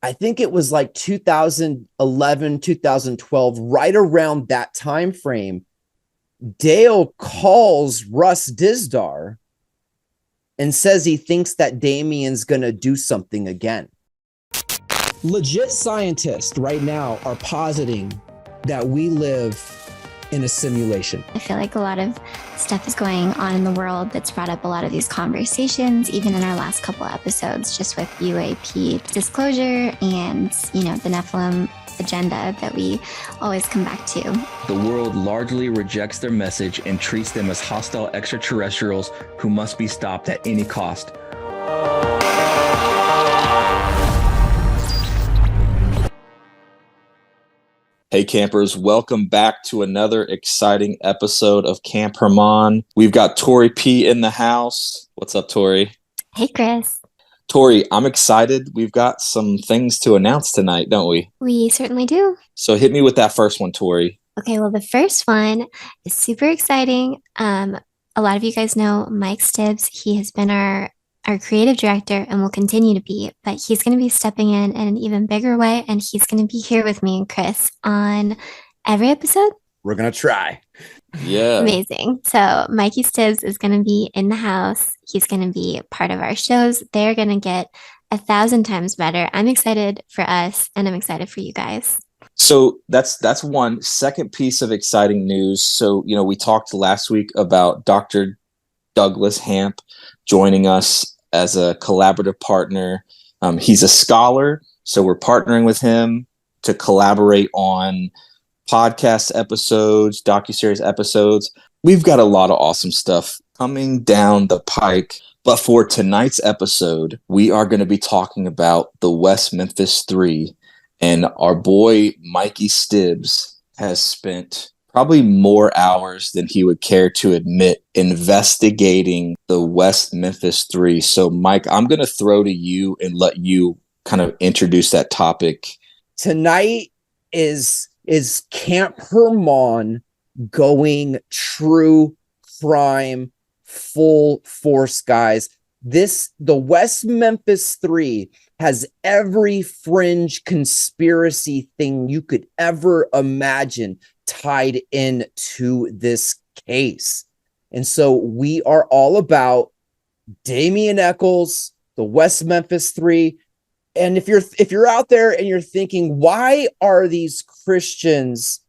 I think it was like 2011, 2012, right around that time frame, Dale calls Russ Dizdar and says he thinks that Damien's going to do something again. Legit scientists right now are positing that we live in a simulation. I feel like a lot of stuff is going on in the world that's brought up a lot of these conversations, even in our last couple episodes, just with UAP disclosure and, the Nephilim agenda that we always come back to. The world largely rejects their message and treats them as hostile extraterrestrials who must be stopped at any cost. Hey campers, welcome back to another exciting episode of Camp Hermon. We've got Tori P in the house. What's up, Tori? Hey, Chris. Tori, I'm excited. We've got some things to announce tonight, don't we? We certainly do. So hit me with that first one, Tori. Okay, well, the first one is super exciting. A lot of you guys know Mike Stibbs. He has been our creative director and will continue to be, but he's going to be stepping in an even bigger way, and he's going to be here with me and Chris on every episode. We're going to try. Yeah. Amazing. So Mikey Stibbs is going to be in the house. He's going to be part of our shows. They're going to get 1,000 times better. I'm excited for us, and I'm excited for you guys. So that's one. Second piece of exciting news. So, we talked last week about Dr. Douglas Hamp joining us as a collaborative partner. He's a scholar, so we're partnering with him to collaborate on podcast episodes, docuseries episodes. We've got a lot of awesome stuff coming down the pike. But for tonight's episode, we are going to be talking about the West Memphis 3. And our boy, Mikey Stibbs, has spent probably more hours than he would care to admit investigating the West Memphis 3. So, Mike, I'm going to throw to you and let you kind of introduce that topic. Tonight is Camp Hermon going true crime full force, guys. The West Memphis 3 has every fringe conspiracy thing you could ever imagine tied into this case. And so we are all about Damien Echols, the West Memphis 3. And if you're out there and you're thinking, why are these Christians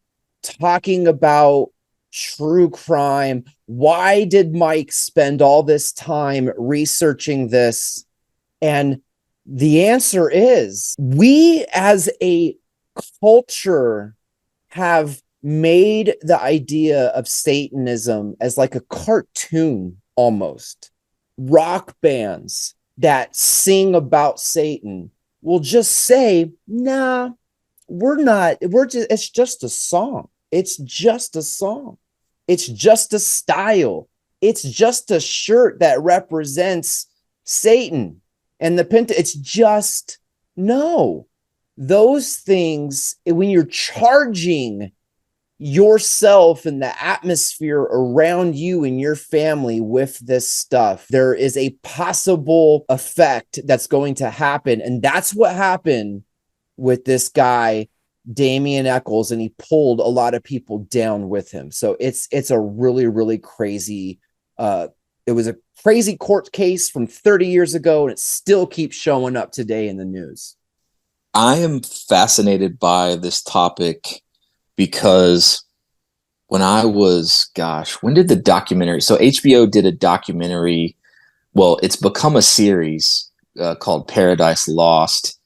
talking about true crime? Why did Mike spend all this time researching this? And the answer is, we as a culture have made the idea of Satanism as like a cartoon almost. Rock bands that sing about Satan will just say, nah, it's just a song. It's just a song. It's just a style. It's just a shirt that represents Satan and the it's just, no. Those things, when you're charging yourself and the atmosphere around you and your family with this stuff, there is a possible effect that's going to happen. And that's what happened with this guy, Damien Echols, and he pulled a lot of people down with him. So it's a really, really crazy, it was a crazy court case from 30 years ago, and it still keeps showing up today in the news. I am fascinated by this topic because when when did the documentary? So HBO did a documentary. Well, it's become a series called Paradise Lost.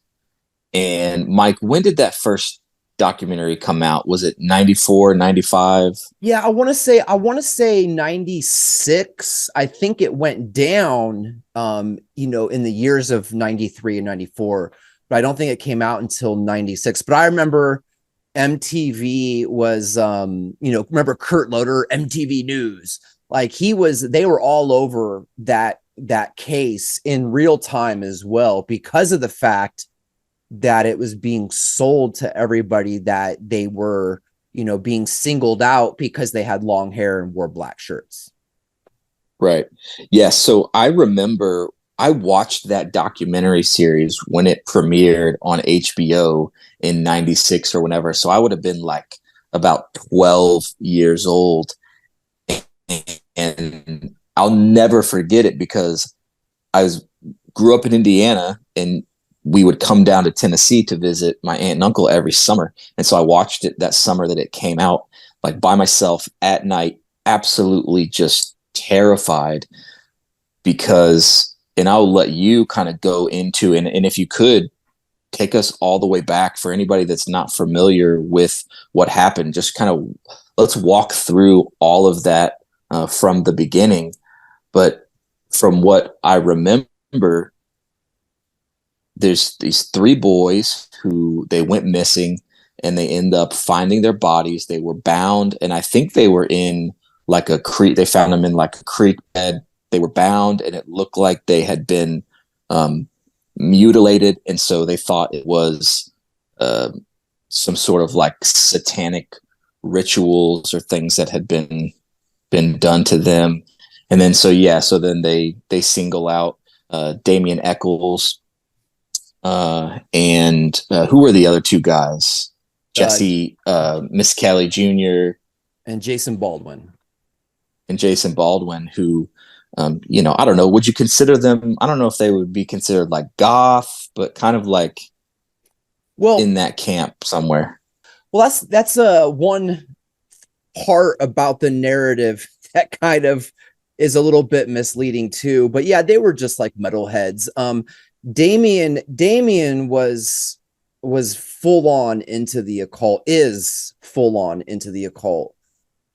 And Mike, when did that first documentary come out? Was it 94, 95? Yeah, I want to say 96. I think it went down in the years of 93 and 94, but I don't think it came out until 96. But I remember MTV was remember Kurt Loder, MTV News. Like they were all over that case in real time as well, because of the fact that it was being sold to everybody that they were, being singled out because they had long hair and wore black shirts. Right. Yes. So I remember I watched that documentary series when it premiered on HBO in 96 or whenever. So I would have been like about 12 years old. And I'll never forget it because grew up in Indiana, and we would come down to Tennessee to visit my aunt and uncle every summer. And so I watched it that summer that it came out, like by myself at night, absolutely just terrified because, and I'll let you kind of go into, and if you could take us all the way back for anybody that's not familiar with what happened, just kind of let's walk through all of that from the beginning. But from what I remember, there's these three boys who they went missing, and they end up finding their bodies. They were bound, and I think they were in like a creek. They found them in like a creek bed. They were bound, and it looked like they had been mutilated, and so they thought it was some sort of like satanic rituals or things that had been done to them. And then so then they single out Damien Eccles, and who were the other two guys? Jesse Miss Kelly Jr. and Jason Baldwin. Who I don't know, would you consider them, I don't know if they would be considered like goth, but kind of like in that camp somewhere. Well, that's one part about the narrative that kind of is a little bit misleading too. But yeah, they were just like metalheads. Damien was full on into the occult, is full on into the occult.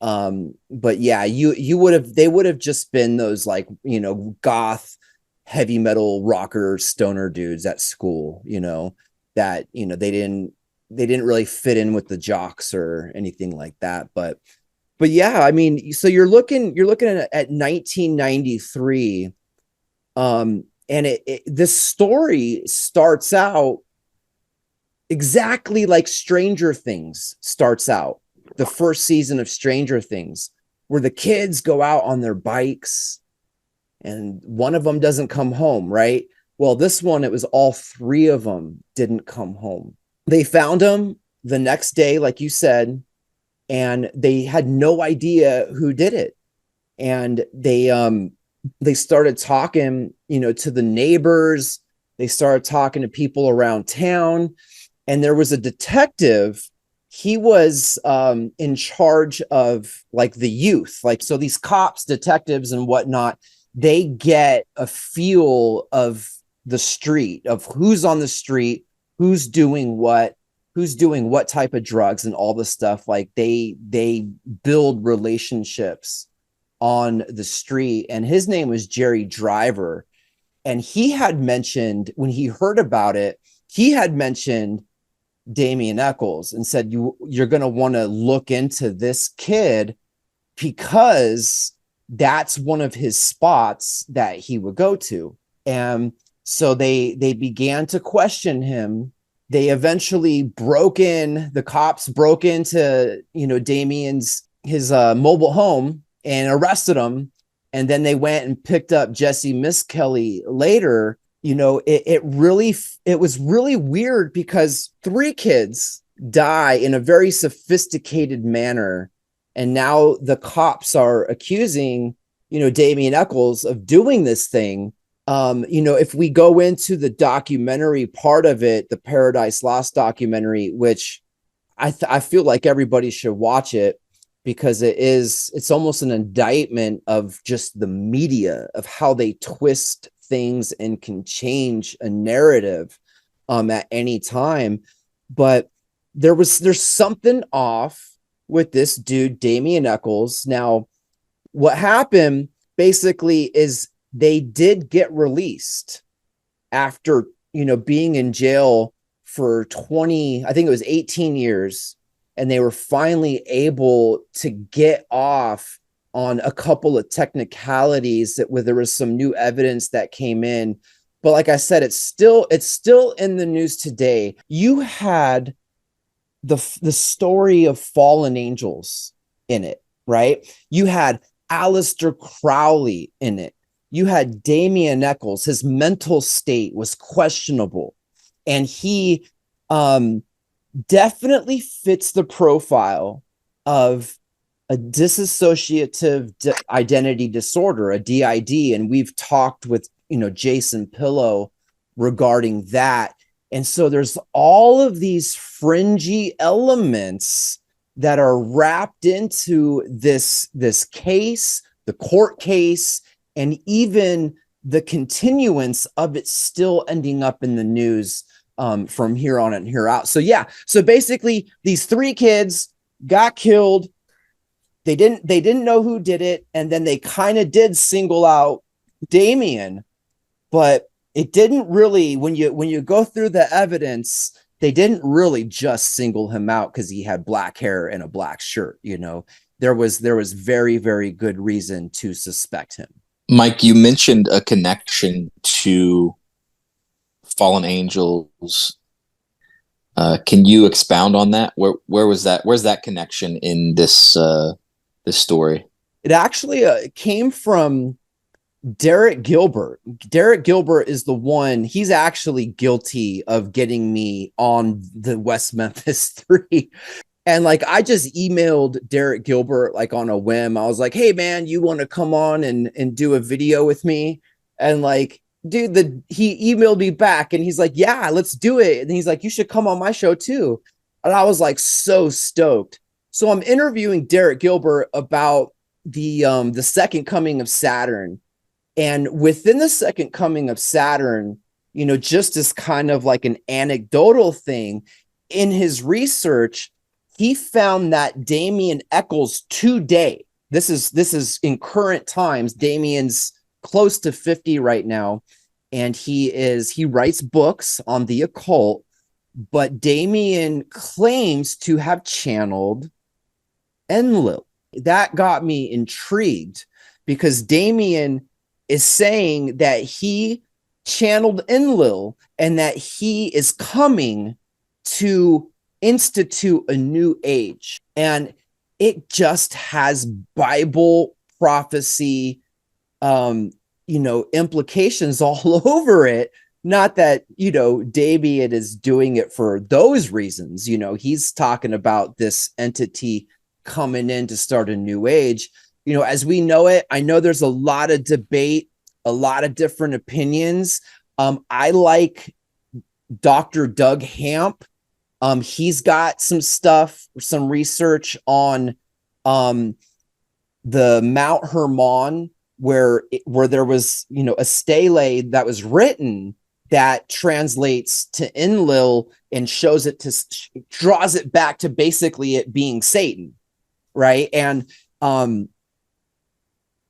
But yeah, they would have just been those like, goth heavy metal rocker stoner dudes at school, that, they didn't really fit in with the jocks or anything like that. But yeah, I mean, so you're looking at 1993. And this story starts out exactly like Stranger Things starts out. The first season of Stranger Things, where the kids go out on their bikes and one of them doesn't come home, right? Well, this one, it was all three of them didn't come home. They found him the next day, like you said, and they had no idea who did it. And they started talking, to the neighbors. They started talking to people around town. And there was a detective. He was in charge of like the youth. Like, so these cops, detectives and whatnot, they get a feel of the street, of who's on the street, who's doing what type of drugs and all this stuff. Like they build relationships on the street. And his name was Jerry Driver. And he had mentioned, when he heard about it, he had mentioned Damien Eccles and said, you're going to want to look into this kid because that's one of his spots that he would go to. And so they began to question him. They eventually the cops broke into, Damien's, his mobile home and arrested him. And then they went and picked up Jesse Miss Kelly later. It was really weird because three kids die in a very sophisticated manner. And now the cops are accusing, Damien Eccles of doing this thing. If we go into the documentary part of it, the Paradise Lost documentary, which I feel like everybody should watch it because it's almost an indictment of just the media, of how they twist things and can change a narrative at any time. But there's something off with this dude, Damien Eccles. Now, what happened basically is they did get released after, being in jail for 20, I think it was 18 years. And they were finally able to get off on a couple of technicalities where there was some new evidence that came in. But like I said, it's still in the news today. You had the story of fallen angels in it, right? You had Aleister Crowley in it. you had Damien Eccles. His mental state was questionable, and he definitely fits the profile of a dissociative identity disorder, a DID. And we've talked with, Jason Pillow regarding that. And so there's all of these fringy elements that are wrapped into this case, the court case, and even the continuance of it still ending up in the news from here on and here out. So yeah, so basically these 3 kids got killed. They didn't know who did it, and then they kind of did single out Damien, but it didn't really, when you go through the evidence, they didn't really just single him out because he had black hair and a black shirt. There was very, very good reason to suspect him. Mike, you mentioned a connection to fallen angels. Can you expound on that? Where was that? Where's that connection in this story? It actually came from Derek Gilbert. Derek Gilbert is the one. He's actually guilty of getting me on the West Memphis 3. And I just emailed Derek Gilbert on a whim. I was like, hey man, you want to come on and do a video with me? And dude, he emailed me back and he's like, yeah, let's do it. And he's like, you should come on my show too. And I was so stoked. So I'm interviewing Derek Gilbert about the second coming of Saturn. And within the second coming of Saturn, just as kind of an anecdotal thing, in his research, he found that Damien Eccles today, this is in current times, Damien's close to 50 right now, and he writes books on the occult, but Damien claims to have channeled Enlil. That got me intrigued because Damien is saying that he channeled Enlil and that he is coming to institute a new age. And it just has Bible prophecy, implications all over it. Not that, Damien is doing it for those reasons. He's talking about this entity coming in to start a new age. As we know it, I know there's a lot of debate, a lot of different opinions. I like Dr. Doug Hamp. He's got some stuff, some research on the Mount Hermon, where there was, a stele that was written that translates to Enlil and draws it back to basically it being Satan, right? And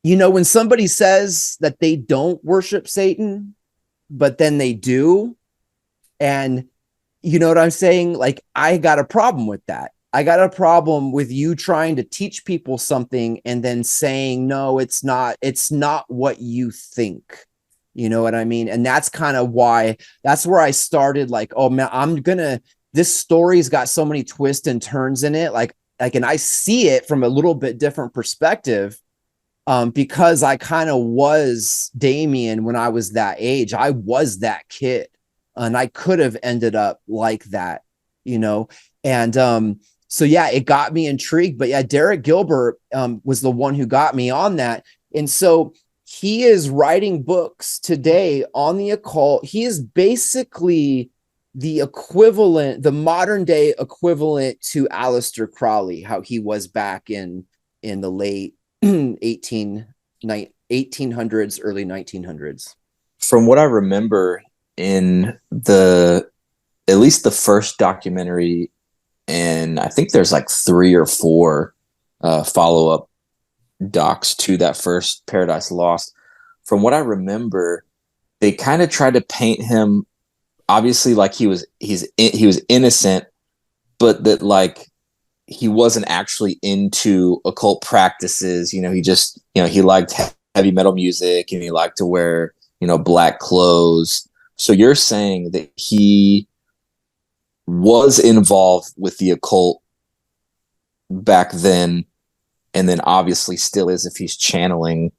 when somebody says that they don't worship Satan, but then they do, and you know what I'm saying? I got a problem with that. I got a problem with you trying to teach people something and then saying, no, it's not what you think. You know what I mean? And that's kind of why, that's where I started oh man, this story's got so many twists and turns in it. And I see it from a little bit different perspective. Because I kind of was Damien when I was that age. I was that kid, and I could have ended up like that, and so yeah, it got me intrigued. But yeah, Derek Gilbert was the one who got me on that. And so he is writing books today on the occult. He is basically the equivalent, the modern day equivalent to Aleister Crowley, how he was back in the late 1800s, early 1900s. From what I remember in at least the first documentary, and I think there's 3 or 4 follow-up docs to that first Paradise Lost. From what I remember, they kind of tried to paint him obviously he was innocent, but that he wasn't actually into occult practices. He liked heavy metal music and he liked to wear, black clothes. So you're saying that he was involved with the occult back then, and then obviously still is if he's channeling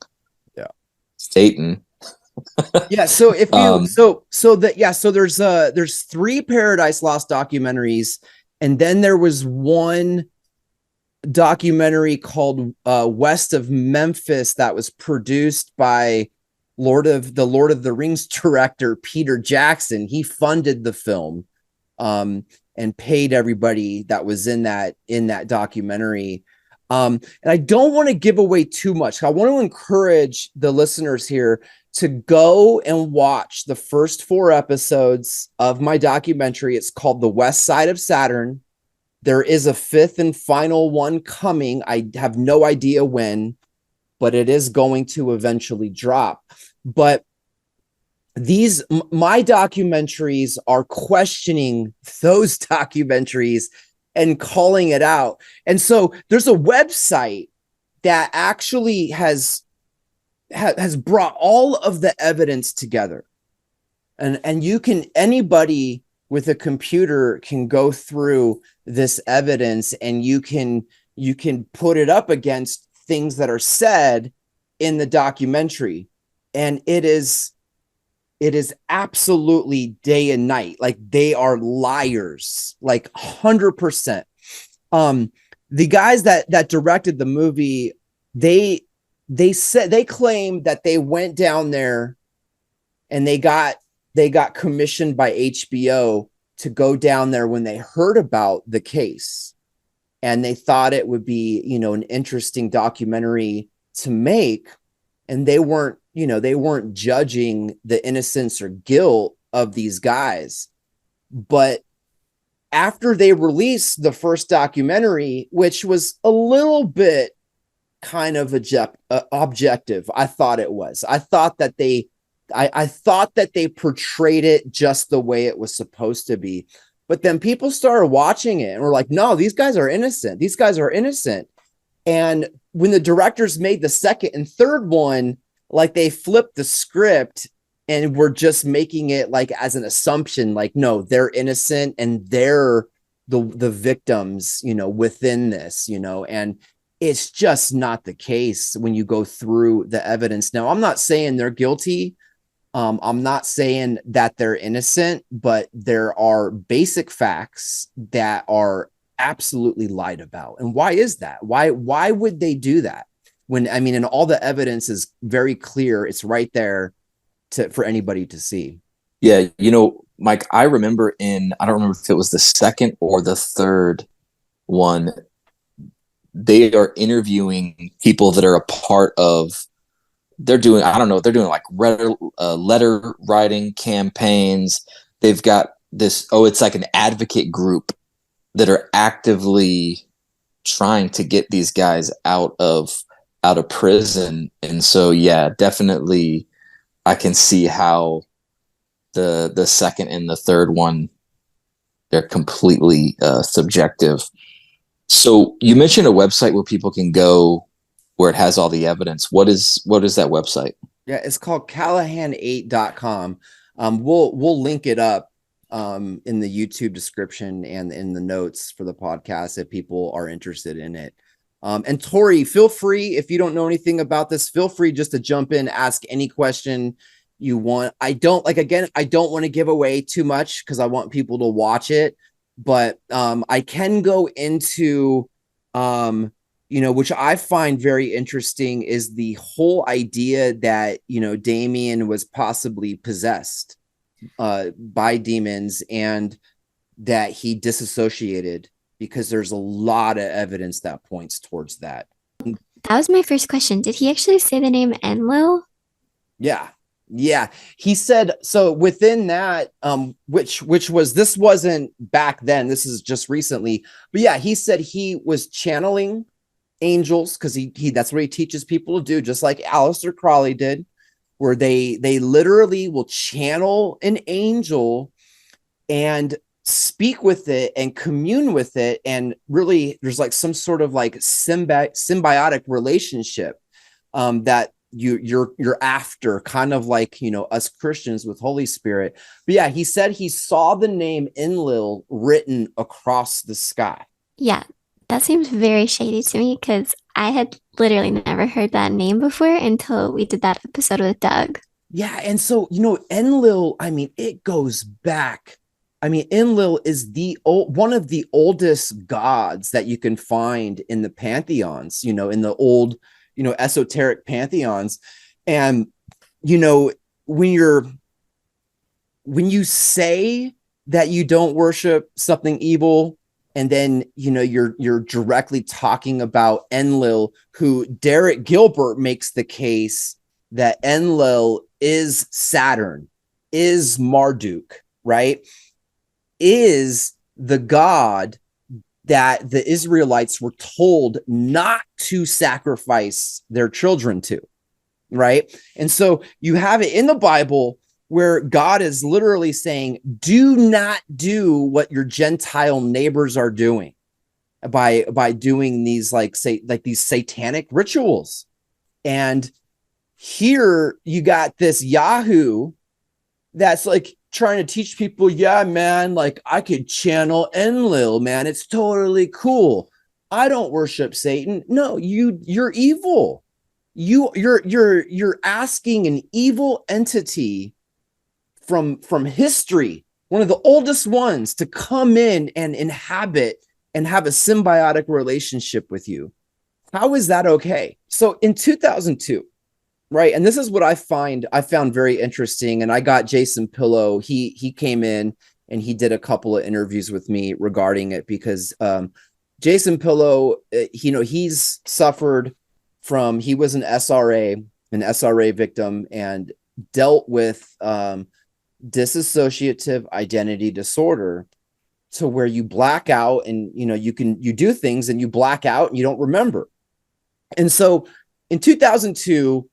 Satan. Yeah, so if you Um, so there's 3 Paradise Lost documentaries, and then there was one documentary called West of Memphis that was produced by Lord of the Rings director Peter Jackson. He funded the film and paid everybody that was in that documentary. And I don't want to give away too much. I want to encourage the listeners here to go and watch the first 4 episodes of my documentary. It's called The West Side of Saturn. There is a 5th and final one coming. I have no idea when, but it is going to eventually drop. But my documentaries are questioning those documentaries and calling it out. And so there's a website that actually has brought all of the evidence together. And you can, anybody with a computer can go through this evidence, and you can put it up against things that are said in the documentary. And it is absolutely day and night. Like, they are liars, like 100%. The guys that directed the movie, they claim that they went down there and they got commissioned by HBO to go down there when they heard about the case, and they thought it would be, an interesting documentary to make. And they weren't judging the innocence or guilt of these guys. But after they released the first documentary, which was a little bit kind of objective, I thought it was. I thought that they portrayed it just the way it was supposed to be. But then people started watching it and were like, no, these guys are innocent. These guys are innocent. And when the directors made the second and third one, like, they flipped the script and were just making it like as an assumption, like, no, they're innocent and they're the victims, within this, and it's just not the case when you go through the evidence. Now, I'm not saying they're guilty. I'm not saying that they're innocent, but there are basic facts that are absolutely lied about. And why is that? Why would they do that? When, and all the evidence is very clear. It's right there for anybody to see. Yeah, Mike, I remember I don't remember if it was the second or the third one, they are interviewing people that are a part of, they're doing like letter writing campaigns. They've got this, it's like an advocate group that are actively trying to get these guys out of prison. And so, yeah, definitely I can see how the second and the third one, they're completely subjective. So you mentioned a website where people can go where it has all the evidence. What is that website? Yeah, it's called Callahan8.com. We'll link it up in the YouTube description and in the notes for the podcast if people are interested in it. And Tori, feel free, if you don't know anything about this, feel free just to jump in, ask any question you want. I don't want to give away too much because I want people to watch it, but I can go into which I find very interesting, is the whole idea that Damien was possibly possessed by demons and that he disassociated, because there's a lot of evidence that points towards that. That was my first question. Did he actually say the name Enlil? Yeah. He said, so within that, which was, this wasn't back then, this is just recently, but yeah, he said he was channeling angels, because he that's what he teaches people to do, just like Aleister Crowley did, where they literally will channel an angel and speak with it and commune with it, and really there's like some sort of like symbiotic relationship that you're after, kind of like us Christians with Holy Spirit. But yeah, he said he saw the name Enlil written across the sky. Yeah, that seems very shady to me, because I had literally never heard that name before until we did that episode with Doug. Yeah, and so Enlil, I mean, it goes back. I mean, Enlil is one of the oldest gods that you can find in the pantheons, in the old, esoteric pantheons. And when you say that you don't worship something evil, and then you're directly talking about Enlil, who Derek Gilbert makes the case that Enlil is Saturn, is Marduk, right? Is the god that the Israelites were told not to sacrifice their children to, right? And so you have it in the Bible where God is literally saying, do not do what your Gentile neighbors are doing by doing these these satanic rituals. And here you got this Yahoo that's like trying to teach people, yeah, man, like I could channel Enlil, man. It's totally cool. I don't worship Satan. No, you're evil. You're asking an evil entity from history, one of the oldest ones, to come in and inhabit and have a symbiotic relationship with you. How is that okay? So in 2002, right, and this is what I found very interesting, and I got Jason Pillow. He came in and he did a couple of interviews with me regarding it, because Jason Pillow, he's suffered from, he was an SRA victim, and dealt with dissociative identity disorder, to where you black out, and you do things and you black out and you don't remember. And so in 2002,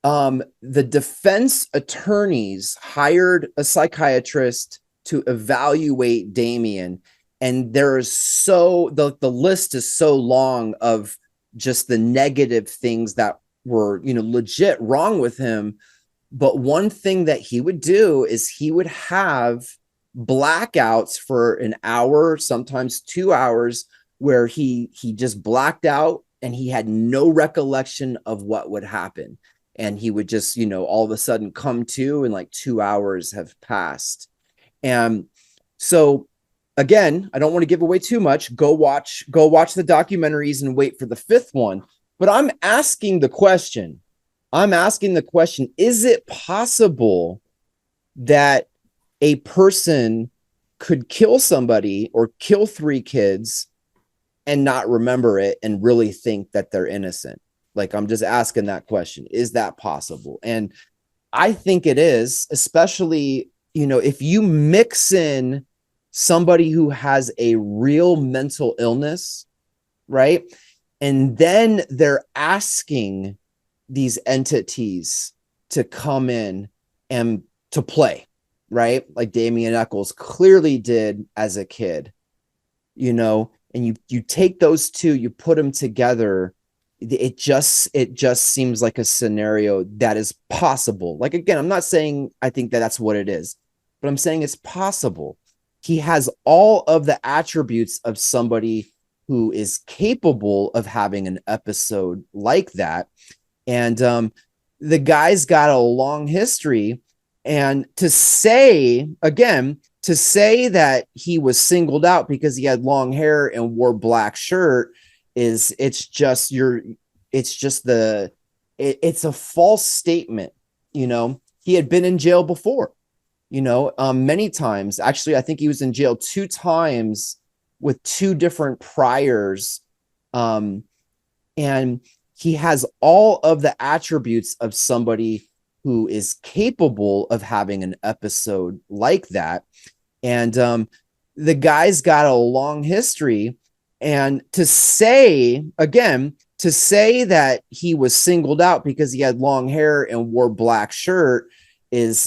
the defense attorneys hired a psychiatrist to evaluate Damien, and the list is so long of just the negative things that were legit wrong with him. But one thing that he would do is he would have blackouts for an hour, sometimes 2 hours, where he just blacked out and he had no recollection of what would happen. And he would just, all of a sudden come to, and like 2 hours have passed. And so again, I don't want to give away too much. Go watch the documentaries and wait for the fifth one. But I'm asking the question, is it possible that a person could kill somebody or kill 3 kids and not remember it and really think that they're innocent? Like, I'm just asking that question. Is that possible? And I think it is, especially, if you mix in somebody who has a real mental illness, right? And then they're asking these entities to come in and to play, right? Like Damien Eccles clearly did as a kid, and you take those two, you put them together. It just seems like a scenario that is possible. Like, again, I'm not saying I think that that's what it is, but I'm saying it's possible. He has all of the attributes of somebody who is capable of having an episode like that. And the guy's got a long history. And to say that he was singled out because he had long hair and wore black shirt it's a false statement. He had been in jail before, many times. Actually, I think he was in jail 2 times with 2 different priors. And he has all of the attributes of somebody who is capable of having an episode like that. And the guy's got a long history. And to say that he was singled out because he had long hair and wore black shirt it's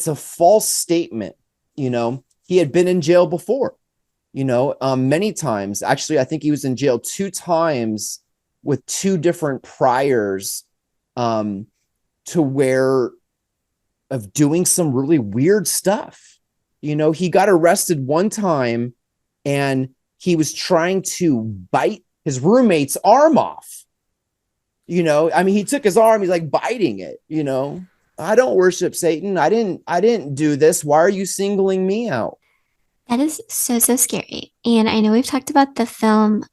a false statement. He had been in jail before, many times. Actually, I think he was in jail 2 times with 2 different priors, to where of doing some really weird stuff. He got arrested one time, and he was trying to bite his roommate's arm off. I mean, he took his arm, he's like biting it. I don't worship Satan. I didn't do this. Why are you singling me out? That is so, so scary. And I know we've talked about the film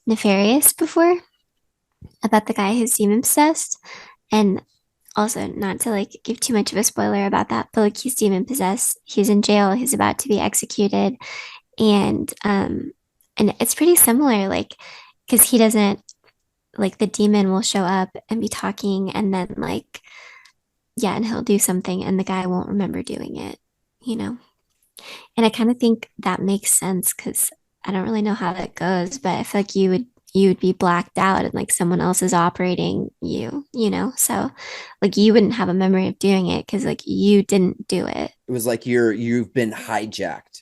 Nefarious before, about the guy who's demon possessed. And also, not to like give too much of a spoiler about that, but like he's demon possessed. He's in jail. He's about to be executed. And it's pretty similar, like, because he doesn't, like, the demon will show up and be talking, and then like, yeah, and he'll do something and the guy won't remember doing it, you know? And I kind of think that makes sense because I don't really know how that goes, but I feel like you would be blacked out and like someone else is operating you, you know? So like you wouldn't have a memory of doing it because like you didn't do it. It was like you've been hijacked.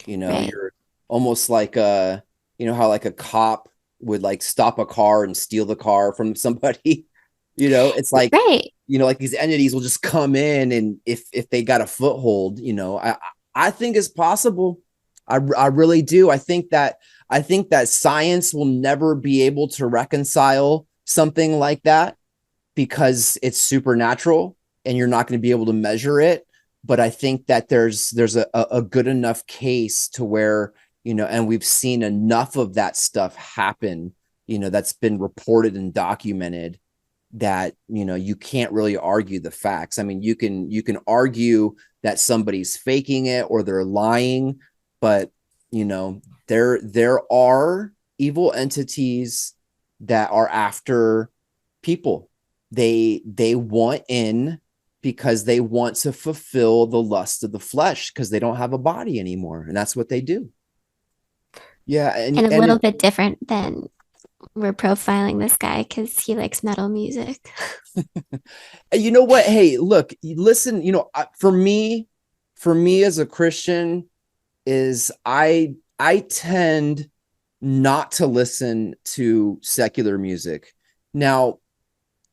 Right. You're almost like how like a cop would like stop a car and steal the car from somebody. It's like Right. like these entities will just come in, and if they got a foothold, I think it's possible. I really do. I think that science will never be able to reconcile something like that because it's supernatural and you're not going to be able to measure it. But I think that there's a good enough case to where, and we've seen enough of that stuff happen, that's been reported and documented that, you can't really argue the facts. I mean, you can argue that somebody's faking it or they're lying, but there are evil entities that are after people. They want in because they want to fulfill the lust of the flesh because they don't have a body anymore, and that's what they do. Yeah, And a little bit different than we're profiling this guy because he likes metal music. You know what? Hey, look, listen, for me as a Christian is I tend not to listen to secular music. Now,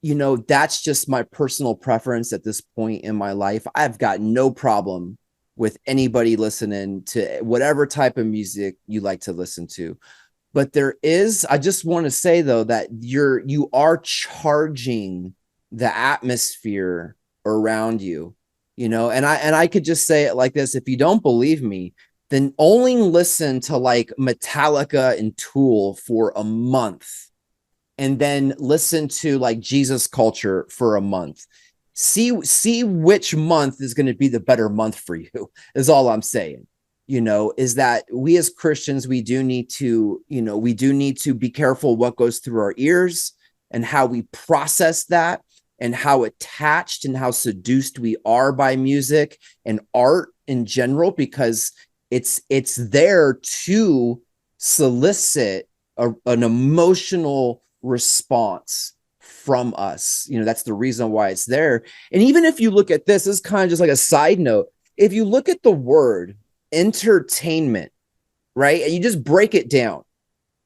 that's just my personal preference at this point in my life. I've got no problem with anybody listening to whatever type of music you like to listen to. But I just want to say though, that you are charging the atmosphere around you, and I could just say it like this. If you don't believe me, then only listen to like Metallica and Tool for a month, and then listen to like Jesus Culture for a month. See which month is going to be the better month for you, is all I'm saying. Is that we as Christians, we do need to be careful what goes through our ears and how we process that, and how attached and how seduced we are by music and art in general, because it's there to solicit an emotional response from us. That's the reason why it's there. And even if you look at this is kind of just like a side note. If you look at the word entertainment, right, and you just break it down,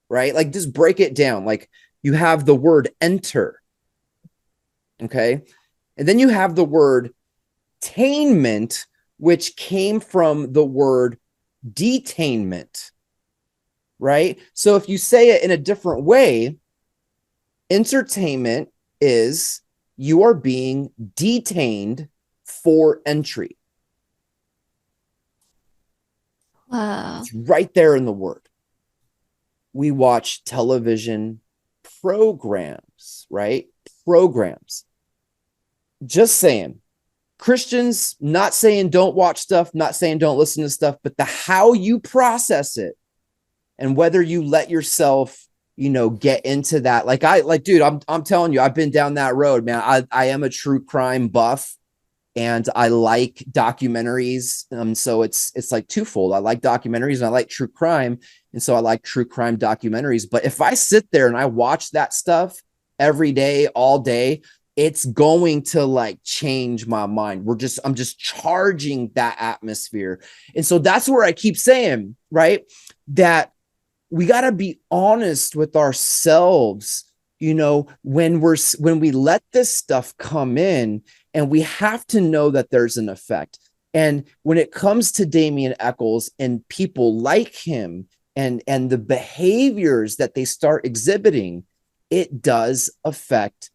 right, like just break it down, like you have the word enter, okay, and then you have the word tainment, which came from the word detainment, right? So if you say it in a different way, entertainment is you are being detained for entry. Whoa. It's right there in the word. We watch television programs, right? Programs. Just saying. Christians, not saying don't watch stuff, not saying don't listen to stuff, but the how you process it and whether you let yourself, get into that. Dude, I'm telling you, I've been down that road, man. I am a true crime buff and I like documentaries. So it's like twofold. I like documentaries and I like true crime. And so I like true crime documentaries. But if I sit there and I watch that stuff every day, all day, it's going to like change my mind. I'm just charging that atmosphere. And so that's where I keep saying, right, that we got to be honest with ourselves, when we let this stuff come in, and we have to know that there's an effect. And when it comes to Damien Eccles and people like him and the behaviors that they start exhibiting, it does affect,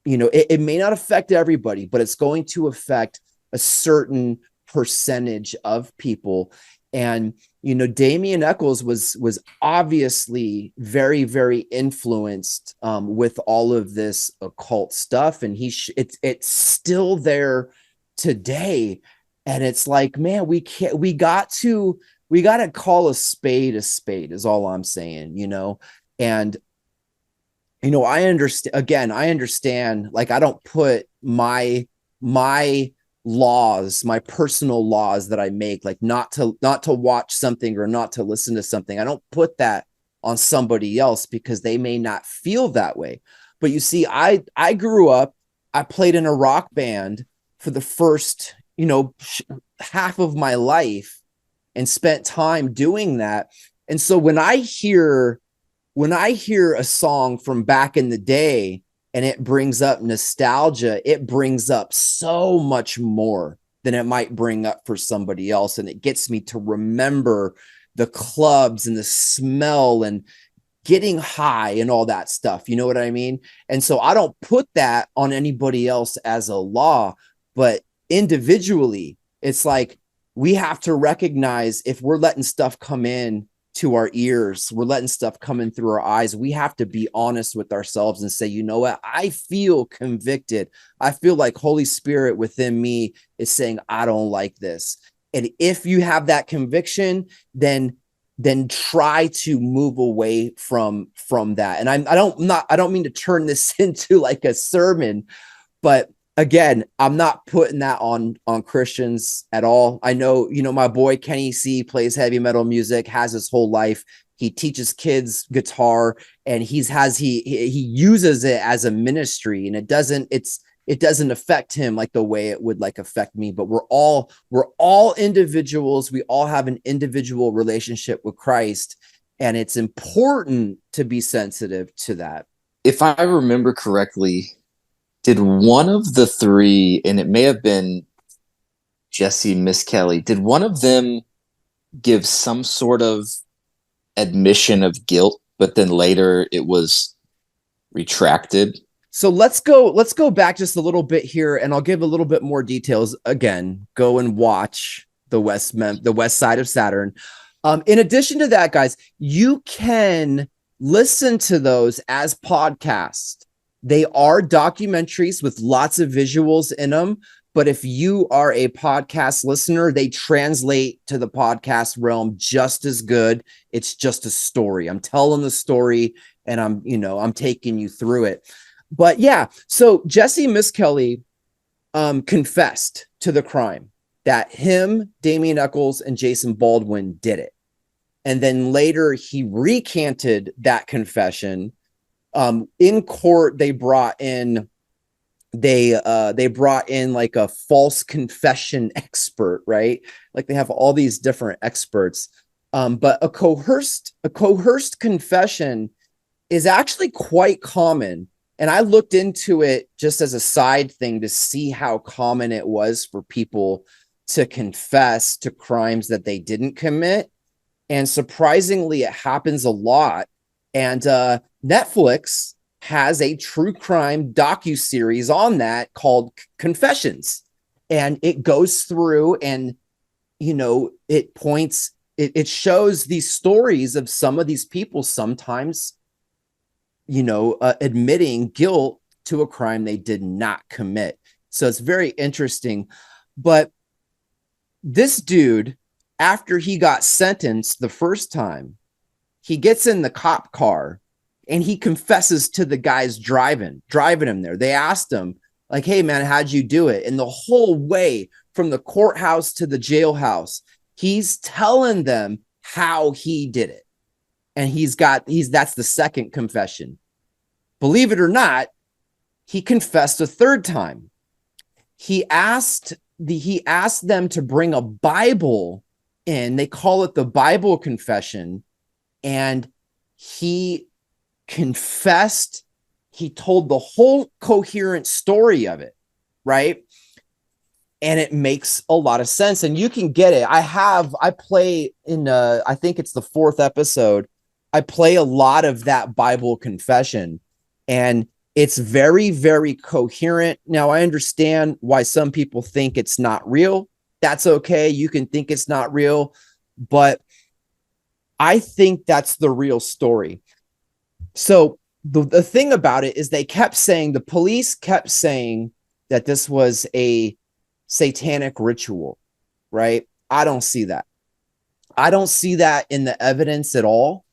it may not affect everybody, but it's going to affect a certain percentage of people. And Damien Eccles was obviously very, very influenced with all of this occult stuff, and it's still there today. And it's like, man, we got to call a spade is all I'm saying, and I understand, like, I don't put my laws, my personal laws that I make, like not to watch something or not to listen to something. I don't put that on somebody else because they may not feel that way. But you see, I grew up, I played in a rock band for the first, half of my life and spent time doing that. And so when I hear a song from back in the day and it brings up nostalgia, it brings up so much more than it might bring up for somebody else. And it gets me to remember the clubs and the smell and getting high and all that stuff. You know what I mean? And so I don't put that on anybody else as a law, but individually, it's like we have to recognize if we're letting stuff come in to our ears, we're letting stuff come in through our eyes, we have to be honest with ourselves and say, you know what, I feel convicted. I feel like Holy Spirit within me is saying, I don't like this. And if you have that conviction, then try to move away from that. And I don't mean to turn this into like a sermon, but again, I'm not putting that on Christians at all. I know, my boy Kenny C plays heavy metal music, has his whole life. He teaches kids guitar, and he uses it as a ministry, and it doesn't affect him like the way it would like affect me. But we're all individuals. We all have an individual relationship with Christ, and it's important to be sensitive to that. If I remember correctly, did one of the three, and it may have been Jesse Miskelly, did one of them give some sort of admission of guilt, but then later it was retracted? So let's go back just a little bit here, and I'll give a little bit more details. Again, go and watch the West Side of Saturn. In addition to that, guys, you can listen to those as podcasts. They are documentaries with lots of visuals in them. But if you are a podcast listener, they translate to the podcast realm just as good. It's just a story. I'm telling the story, and I'm taking you through it. But yeah, so Jesse Miskelly confessed to the crime that him, Damien Eccles, and Jason Baldwin did it. And then later he recanted that confession. In court, they brought in like a false confession expert, right? Like they have all these different experts. But a coerced confession is actually quite common. And I looked into it just as a side thing to see how common it was for people to confess to crimes that they didn't commit. And surprisingly, it happens a lot. And Netflix has a true crime docuseries on that called Confessions. And it goes through and, it shows these stories of some of these people sometimes, admitting guilt to a crime they did not commit. So it's very interesting. But this dude, after he got sentenced the first time, he gets in the cop car and he confesses to the guys driving him there. They asked him, like, hey, man, how'd you do it? And the whole way from the courthouse to the jailhouse, he's telling them how he did it. And that's the second confession. Believe it or not, he confessed a third time. He asked them to bring a Bible in. They call it the Bible confession. And he confessed. He told the whole coherent story of it, right? and it makes a lot of sense, and you can get it. I play in I think it's the 4th episode. I play a lot of that Bible confession, and it's very, very coherent. Now, I understand why some people think it's not real. That's okay. You can think it's not real, but I think that's the real story. So the thing about it is the police kept saying that this was a satanic ritual, right? I don't see that. I don't see that in the evidence at all.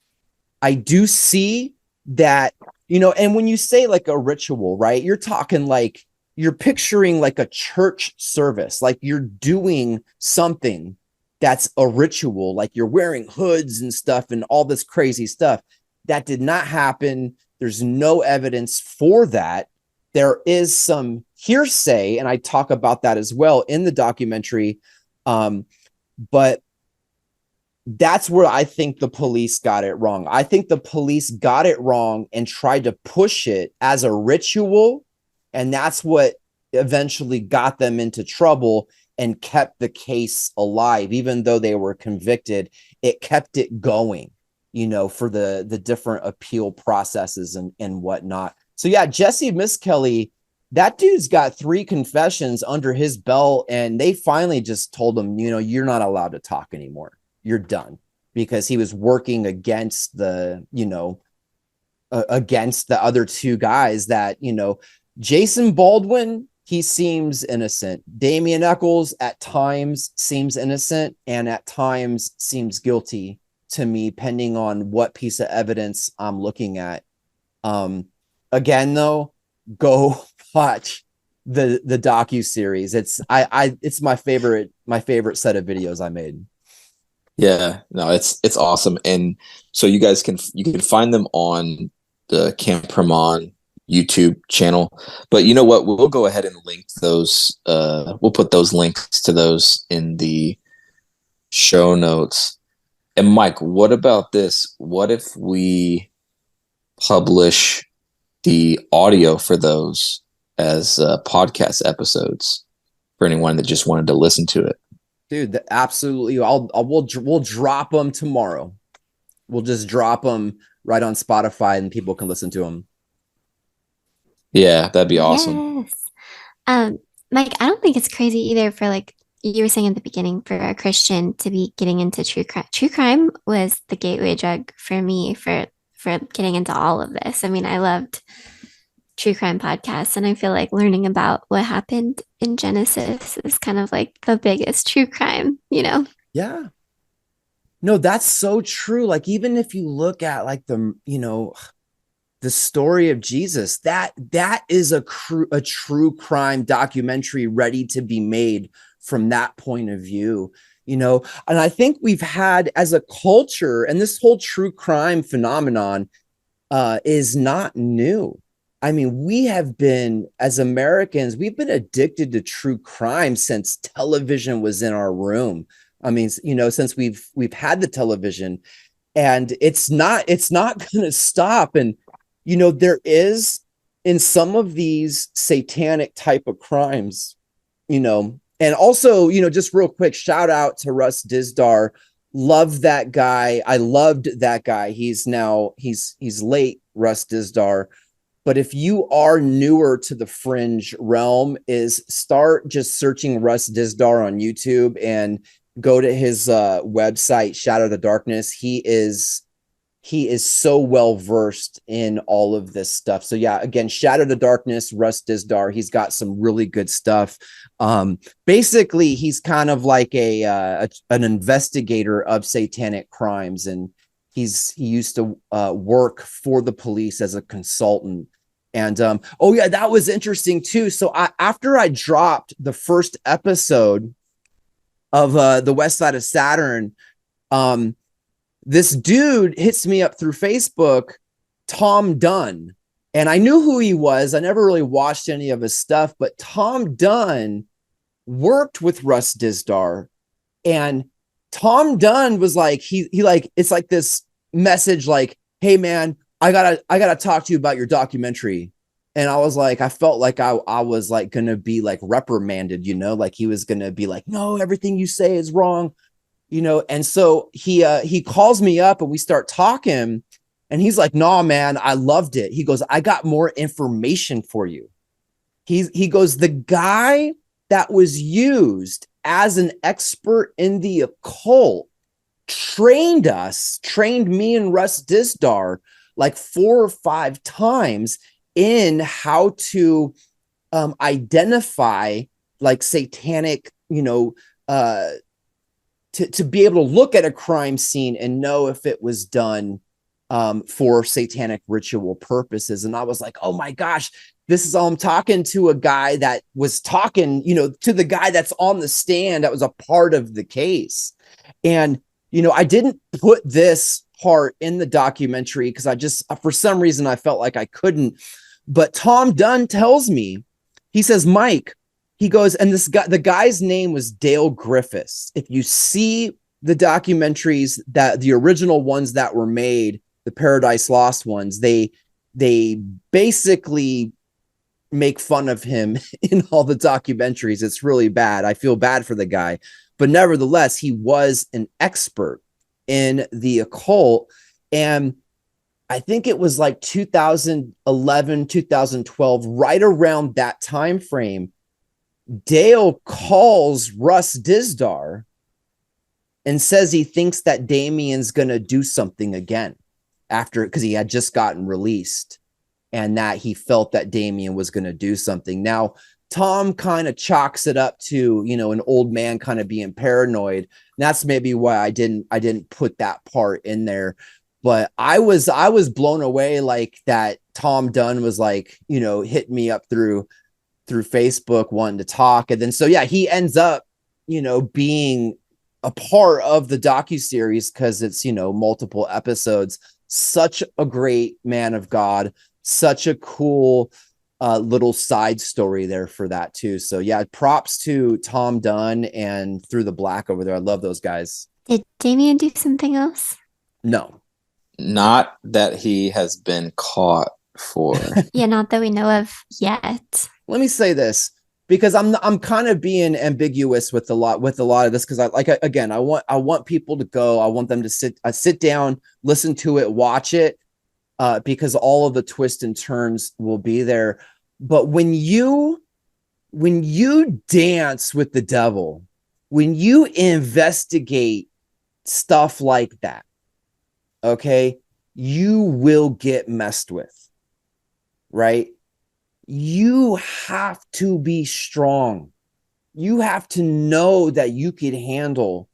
I do see that, and when you say like a ritual, right, you're talking like, you're picturing like a church service, like you're doing something that's a ritual, like you're wearing hoods and stuff and all this crazy stuff. That did not happen. There's no evidence for that. There is some hearsay, and I talk about that as well in the documentary. But that's where I think the police got it wrong. I think the police got it wrong and tried to push it as a ritual, and that's what eventually got them into trouble and kept the case alive. Even though they were convicted, it kept it going, for the different appeal processes and whatnot. So yeah, Jesse Miskelly, that dude's got 3 confessions under his belt, and they finally just told him, you're not allowed to talk anymore. You're done, because he was working against against the other 2 guys that, Jason Baldwin, he seems innocent. Damian Eccles at times seems innocent and at times seems guilty to me, depending on what piece of evidence I'm looking at. Again, though, go watch the docuseries. It's my favorite set of videos I made. Yeah, no, it's awesome. And so you guys can find them on the Camp Hermon YouTube channel. But you know what? We'll go ahead and link those. We'll put those links to those in the show notes. And Mike, what about this? What if we publish the audio for those as podcast episodes for anyone that just wanted to listen to it? Dude, absolutely. We'll drop them tomorrow. We'll just drop them right on Spotify and people can listen to them. Yeah, that'd be awesome. Yes. Mike, I don't think it's crazy either for, like you were saying at the beginning, for a Christian to be getting into true crime. True crime was the gateway drug for me for getting into all of this. I mean, I loved true crime podcasts, and I feel like learning about what happened in Genesis is kind of like the biggest true crime, Yeah. No, that's so true. Like, even if you look at like the story of Jesus, that is a true crime documentary ready to be made from that point of view. And I think we've had, as a culture, and this whole true crime phenomenon is not new. I mean, we have been, as Americans, we've been addicted to true crime since television was in our room. I mean, since we've had the television, and it's not going to stop. And, there is, in some of these satanic type of crimes, and also, just real quick, shout out to Russ Dizdar. Love that guy. I loved that guy. He's late, Russ Dizdar. But if you are newer to the Fringe realm, start just searching Russ Dizdar on YouTube and go to his website, Shadow the Darkness. He is so well versed in all of this stuff. So yeah, again, Shadow the Darkness, Russ Dizdar. He's got some really good stuff. Basically, he's kind of like an investigator of satanic crimes, and he used to work for the police as a consultant. And oh yeah, that was interesting too. So after I dropped the first episode of the West Side of Saturn, this dude hits me up through Facebook, Tom Dunn. And I knew who he was. I never really watched any of his stuff, but Tom Dunn worked with Russ Dizdar. And Tom Dunn was like, he like, it's like this message like, hey man, I gotta talk to you about your documentary. And I was like, I felt like I was like gonna be like reprimanded, like he was gonna be like, no, everything you say is wrong, And so he calls me up and we start talking, and he's like, nah, man, I loved it. He goes, I got more information for you. He goes, the guy that was used as an expert in the occult trained me and Russ Dizdar like 4 or 5 times in how to identify like satanic, to be able to look at a crime scene and know if it was done for satanic ritual purposes. And I was like, oh my gosh, this is all. I'm talking to a guy that was talking, to the guy that's on the stand that was a part of the case. And, I didn't put this part in the documentary because I just, for some reason, I felt like I couldn't. But Tom Dunn tells me, he says, Mike, he goes, and this guy, the guy's name was Dale Griffiths. If you see the documentaries, that the original ones that were made, the Paradise Lost ones, they basically make fun of him in all the documentaries. It's really bad. I feel bad for the guy, but nevertheless, he was an expert in the occult. And I think it was like 2011, 2012, right around that time frame, Dale calls Russ Dizdar and says he thinks that Damien's going to do something again after, because he had just gotten released, and that he felt that Damien was going to do something. Now, Tom kind of chalks it up to, an old man kind of being paranoid. And that's maybe why I didn't put that part in there. But I was blown away, like that Tom Dunn was like, hitting me up through Facebook wanting to talk. And then, so yeah, he ends up, being a part of the docuseries because it's, multiple episodes. Such a great man of God, such a cool little side story there for that too. So yeah, props to Tom Dunn and Through the Black over there. I love those guys. Did Damien do something else? No. Not that he has been caught for. Yeah, not that we know of yet. Let me say this, because I'm kind of being ambiguous with a lot of this, because I want people to go. I want them to sit down, listen to it, watch it, because all of the twists and turns will be there. But when you dance with the devil, when you investigate stuff like that, okay, you will get messed with, right? You have to be strong. You have to know that you can handle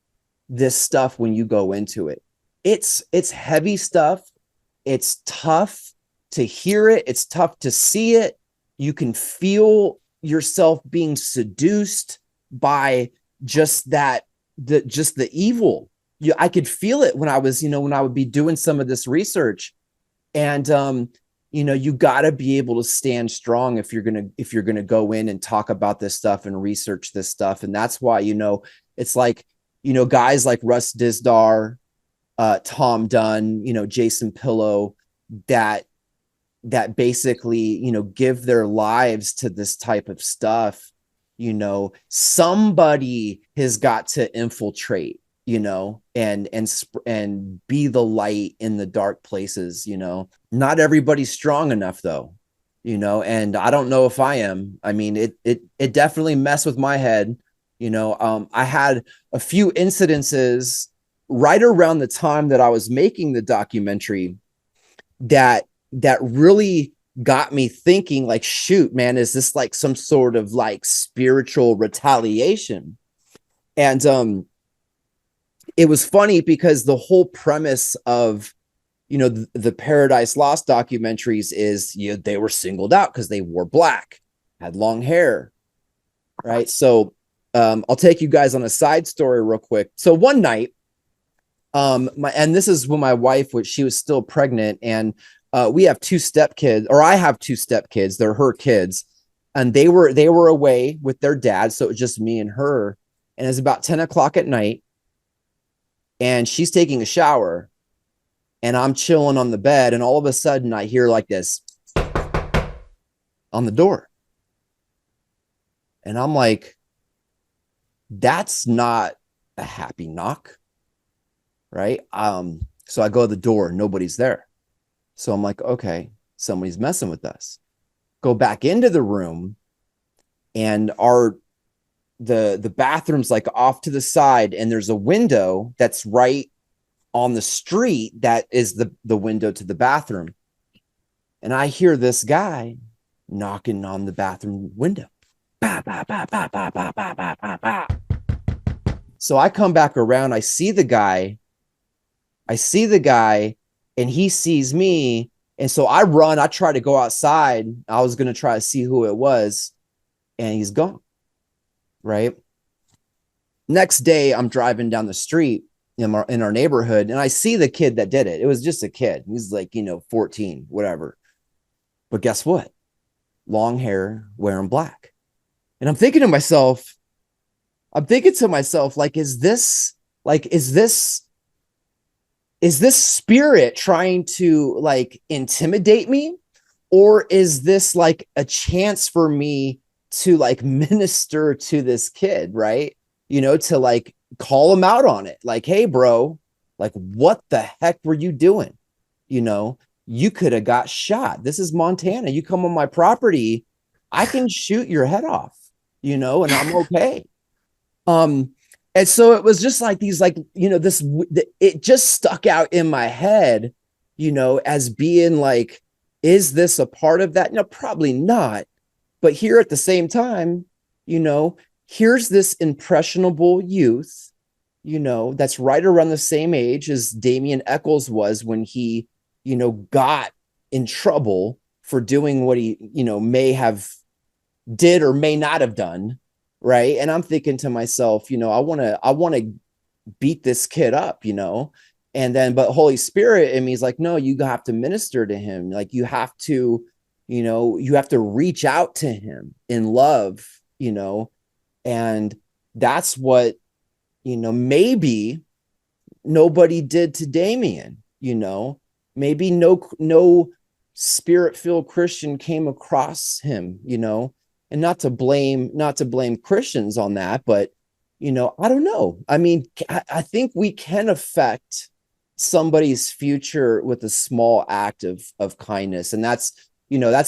this stuff when you go into it. It's heavy stuff. It's tough to hear it. It's tough to see it. You can feel yourself being seduced by just the evil. I could feel it when I was, when I would be doing some of this research. And you got to be able to stand strong if you're going to go in and talk about this stuff and research this stuff. And that's why, it's like, guys like Russ Dizdar, Tom Dunn, Jason Pillow, that basically, give their lives to this type of stuff. Somebody has got to infiltrate, and be the light in the dark places. Not everybody's strong enough though, and I don't know if I am. I mean, it definitely messed with my head. I had a few incidences right around the time that I was making the documentary that really got me thinking, like, shoot, man, is this like some sort of like spiritual retaliation? And it was funny because the whole premise of, the Paradise Lost documentaries is, they were singled out because they wore black, had long hair, right? So I'll take you guys on a side story real quick. So one night, and this is when my wife she was still pregnant, and we have 2 stepkids, or I have 2 stepkids. They're her kids, and they were away with their dad, so it was just me and her. And it's about 10 o'clock at night, and she's taking a shower, and I'm chilling on the bed, and all of a sudden I hear like this, on the door. And I'm like, that's not a happy knock, right? So I go to the door, nobody's there. So I'm like, okay, somebody's messing with us. Go back into the room, and the bathroom's like off to the side, and there's a window that's right on the street that is the window to the bathroom. And I hear this guy knocking on the bathroom window. Bah, bah, bah, bah, bah, bah, bah, bah, bah, bah. So I come back around, I see the guy, and he sees me. And so I run, I try to go outside. I was going to try to see who it was, and he's gone. Right. Next day, I'm driving down the street in our neighborhood, and I see the kid that did it. It was just a kid. He's like, 14, whatever. But guess what? Long hair, wearing black. And I'm thinking to myself, like, is this spirit trying to like intimidate me? Or is this like a chance for me to like minister to this kid, right? To like call him out on it. Like, hey, bro, like, what the heck were you doing? You could have got shot. This is Montana. You come on my property, I can shoot your head off, and I'm okay. And so it was just like these, like, it just stuck out in my head, as being like, is this a part of that? No, probably not. But here at the same time, here's this impressionable youth, that's right around the same age as Damien Eccles was when he, got in trouble for doing what he, may have did or may not have done. Right. And I'm thinking to myself, I want to beat this kid up, and then, but Holy Spirit in me is like, no, you have to minister to him. Like, you have to reach out to him in love, and that's what, maybe nobody did to Damien, maybe no spirit-filled Christian came across him, and not to blame Christians on that, but, I don't know. I mean, I think we can affect somebody's future with a small act of kindness. And that's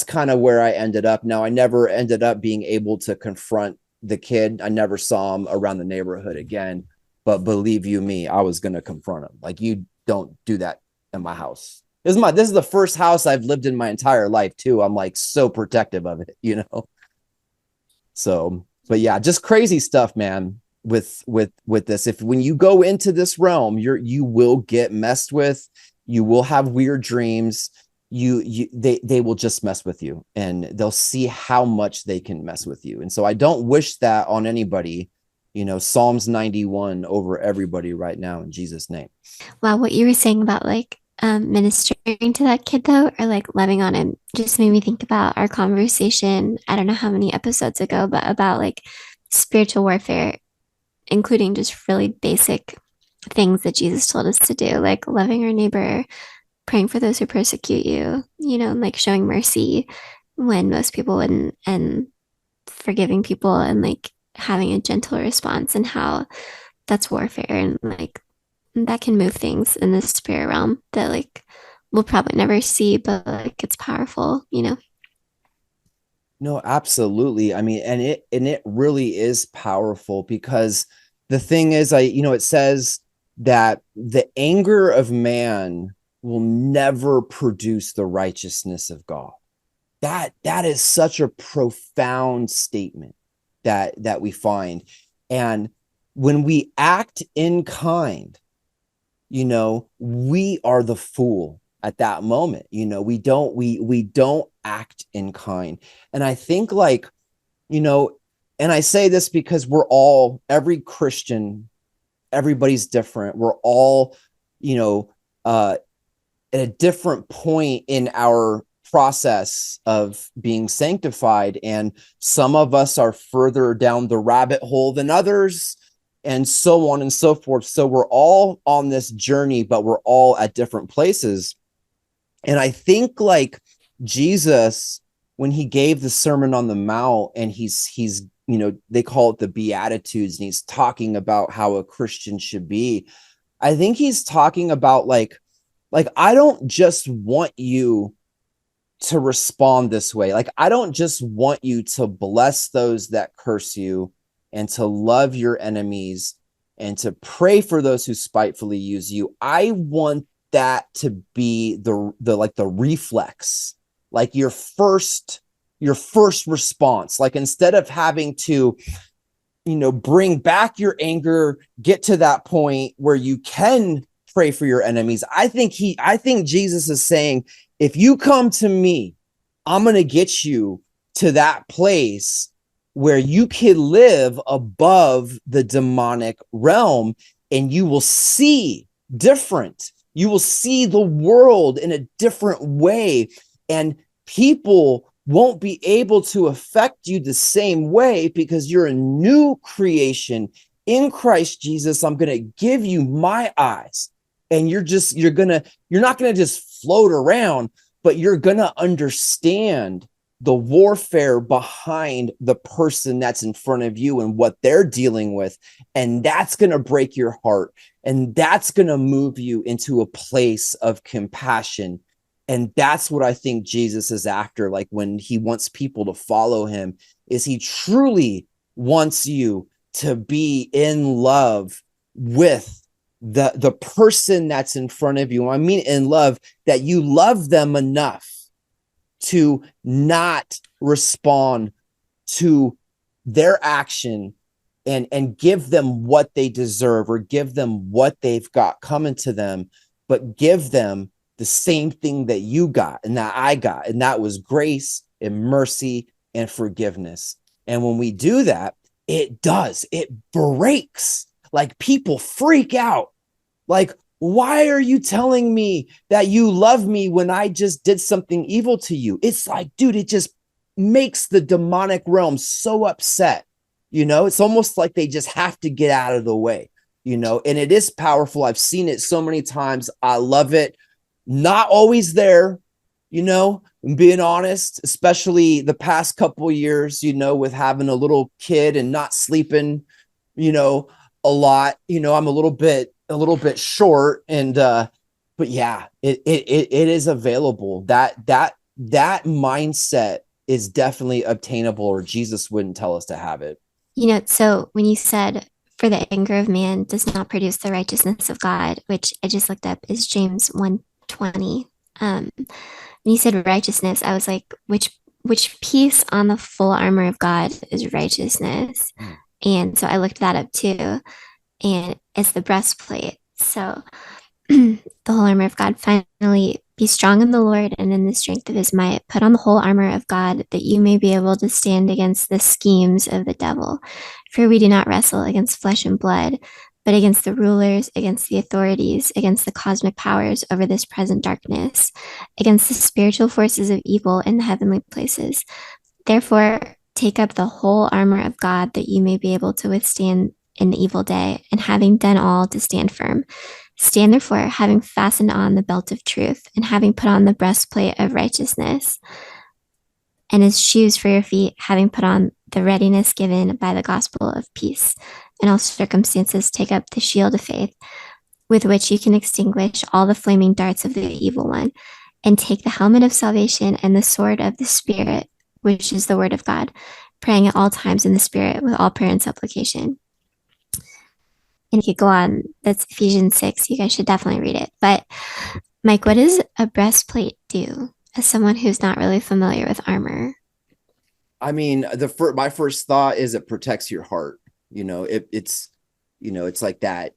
kind of where I ended up. Now, I never ended up being able to confront the kid. I never saw him around the neighborhood again, but believe you me, I was going to confront him. Like, you don't do that in my house. This is the first house I've lived in my entire life too. I'm like so protective of it, So, but yeah, just crazy stuff, man, with this. When you go into this realm, you will get messed with. You will have weird dreams. They will just mess with you, and they'll see how much they can mess with you. And so I don't wish that on anybody. Psalms 91 over everybody right now in Jesus' name. Wow, what you were saying about like ministering to that kid though, or like loving on him, just made me think about our conversation, I don't know how many episodes ago, but about like spiritual warfare, including just really basic things that Jesus told us to do, like loving our neighbor, praying for those who persecute you, and like showing mercy when most people wouldn't, and forgiving people, and like having a gentle response, and how that's warfare, and like that can move things in the spirit realm that like we'll probably never see, but like it's powerful. No, absolutely. I mean, and it really is powerful, because the thing is, it says that the anger of man will never produce the righteousness of God. That is such a profound statement that we find. And when we act in kind, we are the fool at that moment. We don't act in kind. And I think, like, and I say this because every Christian, everybody's different. We're all, at a different point in our process of being sanctified. And some of us are further down the rabbit hole than others, and so on and so forth. So we're all on this journey, but we're all at different places. And I think, like, Jesus, when he gave the Sermon on the Mount, and he's you know, they call it the Beatitudes, and he's talking about how a Christian should be. I think he's talking about like I don't just want you to respond this way. Like, I don't just want you to bless those that curse you and to love your enemies and to pray for those who spitefully use you. I want that to be the like the reflex, like your first response. Like, instead of having to, you know, bring back your anger, get to that point where you can pray for your enemies. I think Jesus is saying, if you come to me, I'm going to get you to that place where you can live above the demonic realm, and you will see different. You will see the world in a different way, and people won't be able to affect you the same way because you're a new creation in Christ Jesus. I'm going to give you my eyes, and you're not going to just float around, but you're going to understand the warfare behind the person that's in front of you and what they're dealing with. And that's going to break your heart. And that's going to move you into a place of compassion. And that's what I think Jesus is after. Like, when he wants people to follow him, is he truly wants you to be in love with the person that's in front of you. I mean, in love, that you love them enough to not respond to their action and give them what they deserve, or give them what they've got coming to them, but give them the same thing that you got and that I got. And that was grace and mercy and forgiveness. And when we do that, it breaks. Like, people freak out. Like, why are you telling me that you love me when I just did something evil to you? It's like, dude, it just makes the demonic realm so upset. You know, it's almost like they just have to get out of the way, you know, and it is powerful. I've seen it so many times. I love it. Not always there, you know, I'm being honest, especially the past couple of years, you know, with having a little kid and not sleeping, you know, a lot. You know, I'm a little bit short, and but yeah, it is available. That mindset is definitely obtainable, or Jesus wouldn't tell us to have it. You know, so when you said, for the anger of man does not produce the righteousness of God, which I just looked up is James 1:20. When you said righteousness, I was like, which piece on the full armor of God is righteousness? And so I looked that up too. And it's the breastplate. So the whole armor of God, finally be strong in the Lord and in the strength of his might. Put on the whole armor of God, that you may be able to stand against the schemes of the devil. For we do not wrestle against flesh and blood, but against the rulers, against the authorities, against the cosmic powers over this present darkness, against the spiritual forces of evil in the heavenly places. Therefore, take up the whole armor of God, that you may be able to withstand in the evil day, and having done all, to stand firm. Stand therefore, having fastened on the belt of truth, and having put on the breastplate of righteousness, and as shoes for your feet, having put on the readiness given by the gospel of peace. In all circumstances, take up the shield of faith, with which you can extinguish all the flaming darts of the evil one, and take the helmet of salvation and the sword of the Spirit, which is the word of God, praying at all times in the Spirit with all prayer and supplication. And you could go on. That's Ephesians 6. You guys should definitely read it. But Mike, what does a breastplate do, as someone who's not really familiar with armor? I mean, my first thought is it protects your heart. You know, it's you know, it's like that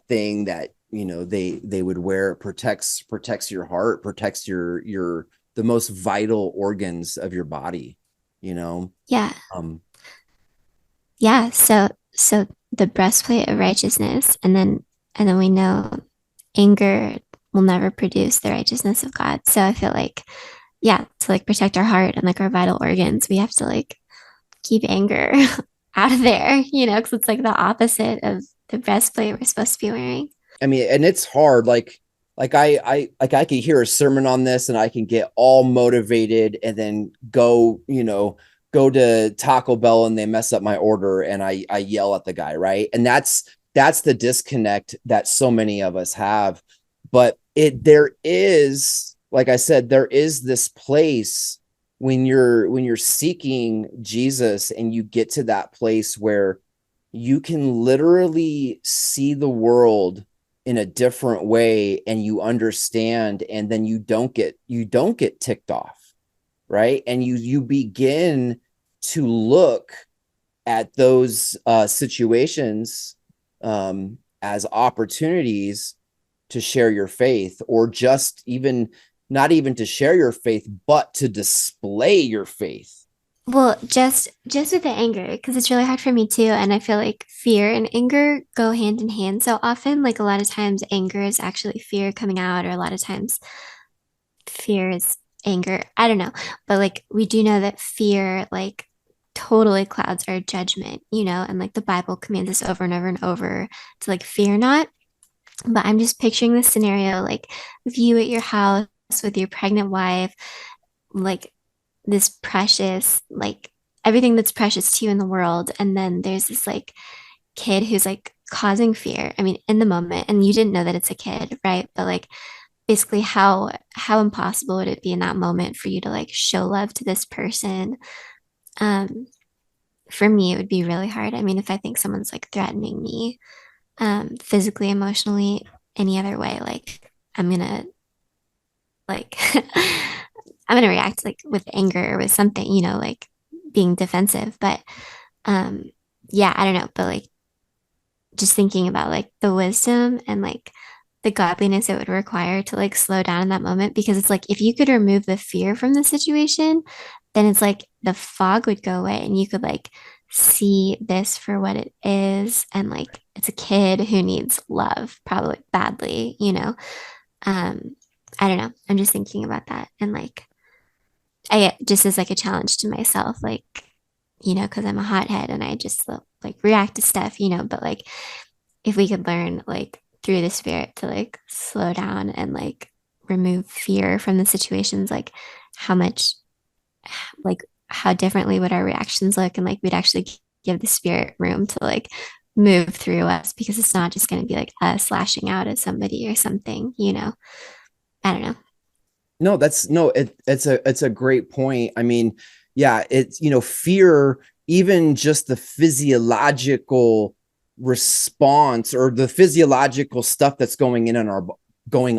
thing that, you know, they would wear. It protects your heart, protects your the most vital organs of your body, you know. Yeah. Yeah. So the breastplate of righteousness, and then we know anger will never produce the righteousness of God. So I feel like, yeah, to like protect our heart and like our vital organs, we have to like keep anger out of there, you know, because it's like the opposite of the breastplate we're supposed to be wearing. I mean, and it's hard. Like, like I could hear a sermon on this and I can get all motivated and then go, go to Taco Bell and they mess up my order and I yell at the guy, right? And that's the disconnect that so many of us have. But there is, like I said, there is this place when you're seeking Jesus and you get to that place where you can literally see the world in a different way and you understand, and then you don't get ticked off, right? And you begin to look at those situations as opportunities to share your faith, or just even not even to share your faith, but to display your faith. Well, just with the anger, because it's really hard for me too, and I feel like fear and anger go hand in hand so often. Like a lot of times, anger is actually fear coming out, or a lot of times, fear is anger. I don't know, but like we do know that fear like totally clouds our judgment, and like the Bible commands us over and over and over to like fear not. But I'm just picturing this scenario like with you at your house with your pregnant wife, like this precious, like everything that's precious to you in the world. And then there's this like kid who's like causing fear. I mean, in the moment, and you didn't know that it's a kid, right? But like basically how impossible would it be in that moment for you to like show love to this person? Um, for me, it would be really hard. I mean, if I think someone's like threatening me, physically, emotionally, any other way, like I'm gonna like I'm gonna react like with anger or with something, like being defensive. But um yeah, I don't know, but like just thinking about like the wisdom and like the godliness it would require to like slow down in that moment, because it's like if you could remove the fear from the situation, then it's like the fog would go away and you could like see this for what it is, and like it's a kid who needs love probably badly. um I don't know, I'm just thinking about that, and like I just as like a challenge to myself, like, because I'm a hothead and I just like react to stuff. But like if we could learn like through the spirit to like slow down and like remove fear from the situations, like how much, like how differently would our reactions look, and like we'd actually give the spirit room to like move through us, because it's not just going to be like us lashing out at somebody or something. I don't know. No, that's no, it's a great point. I mean, yeah, it's, fear, even just the physiological response or the physiological stuff that's going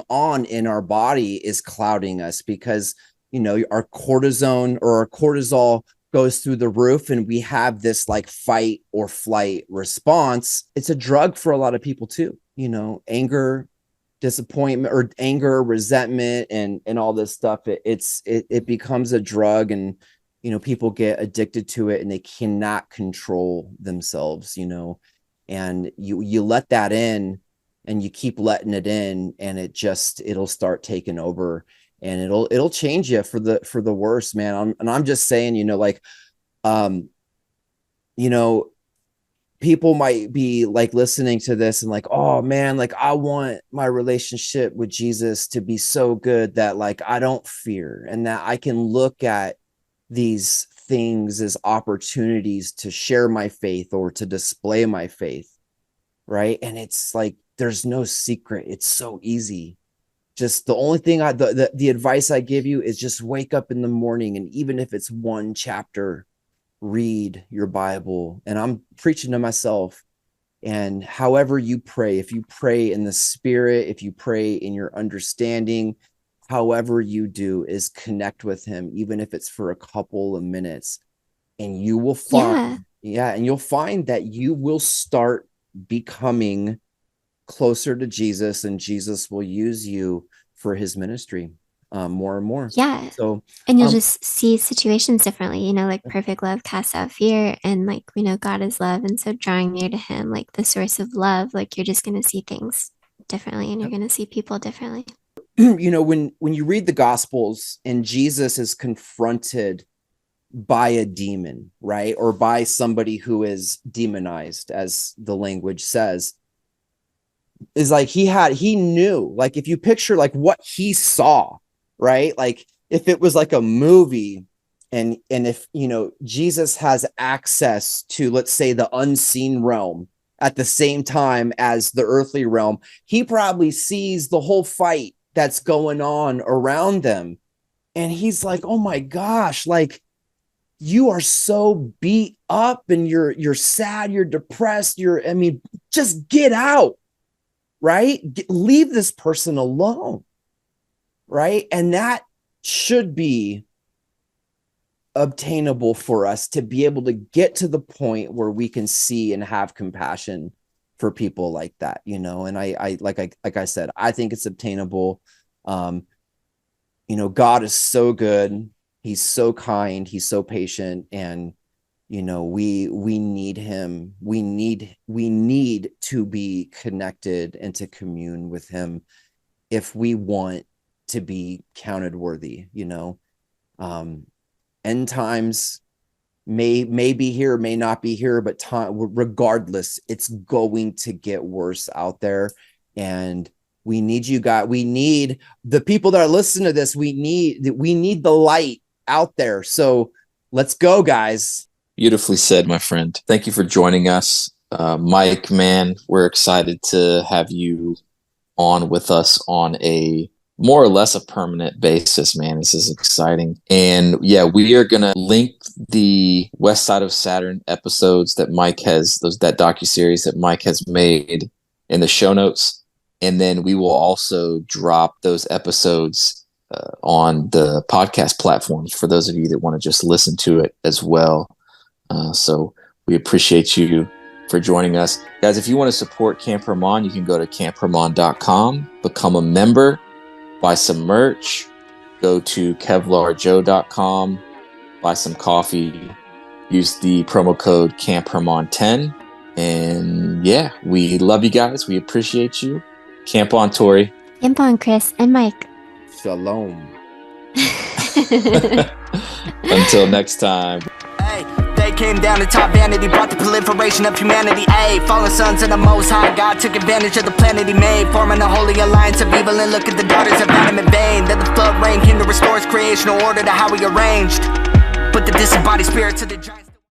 on in our body is clouding us, because our cortisone or our cortisol goes through the roof and we have this like fight or flight response. It's a drug for a lot of people too, anger, disappointment, or anger, resentment, and all this stuff. It becomes a drug, and people get addicted to it and they cannot control themselves, and you let that in and you keep letting it in, and it'll start taking over, and it'll change you for the worse, man. I'm just saying, like um you know people might be like listening to this and like, oh man, like I want my relationship with Jesus to be so good that like I don't fear, and that I can look at these things as opportunities to share my faith or to display my faith, right? And it's like there's no secret. It's so easy. Just the only thing the advice I give you is just wake up in the morning, and even if it's one chapter, read your Bible. And I'm preaching to myself. And however you pray, if you pray in the spirit, if you pray in your understanding, however you do, is connect with him, even if it's for a couple of minutes. And you will find, and you'll find that you will start becoming closer to Jesus, and Jesus will use you for his ministry more and more. Yeah. So, And you'll just see situations differently, like perfect love casts out fear. And like we know God is love. And so drawing near to him, like the source of love, like you're just going to see things differently, and you're going to see people differently. when you read the Gospels and Jesus is confronted by a demon, right? Or by somebody who is demonized, as the language says, is like he knew, like if you picture like what he saw, right? Like if it was like a movie, and if Jesus has access to, let's say, the unseen realm at the same time as the earthly realm, he probably sees the whole fight that's going on around them, and he's like, oh my gosh, like you are so beat up and you're sad, you're depressed, just get out, right? Leave this person alone, right? And that should be obtainable for us to be able to get to the point where we can see and have compassion for people like that, and I said, I think it's obtainable. God is so good. He's so kind. He's so patient. And, we need him. We need to be connected and to commune with him if we want to be counted worthy. End times may be here, may not be here, but regardless, it's going to get worse out there. And we need you guys. We need the people that are listening to this. We need the light out there. So let's go, guys. Beautifully said, my friend. Thank you for joining us. Mike, man, we're excited to have you on with us on a more or less a permanent basis, man. This is exciting. And yeah, we are going to link the West Side of Saturn episodes that Mike has, that docuseries that Mike has made, in the show notes. And then we will also drop those episodes on the podcast platforms for those of you that want to just listen to it as well. So we appreciate you for joining us. Guys, if you want to support Camp Hermon, you can go to camphermon.com, become a member, buy some merch, go to kevlarjoe.com, buy some coffee, use the promo code CampHermon10. And yeah, we love you guys. We appreciate you. Camp on, Tori. Camp on, Chris and Mike. Shalom. Until next time. Hey, they came down to top vanity, brought the proliferation of humanity. Hey, fallen sons of the Most High God took advantage of the planet he made, forming a holy alliance of evil. And look at the daughters of Adam in vain. Then the flood rain came to restore its creational order to how we arranged. Put the disembodied spirits of the giants.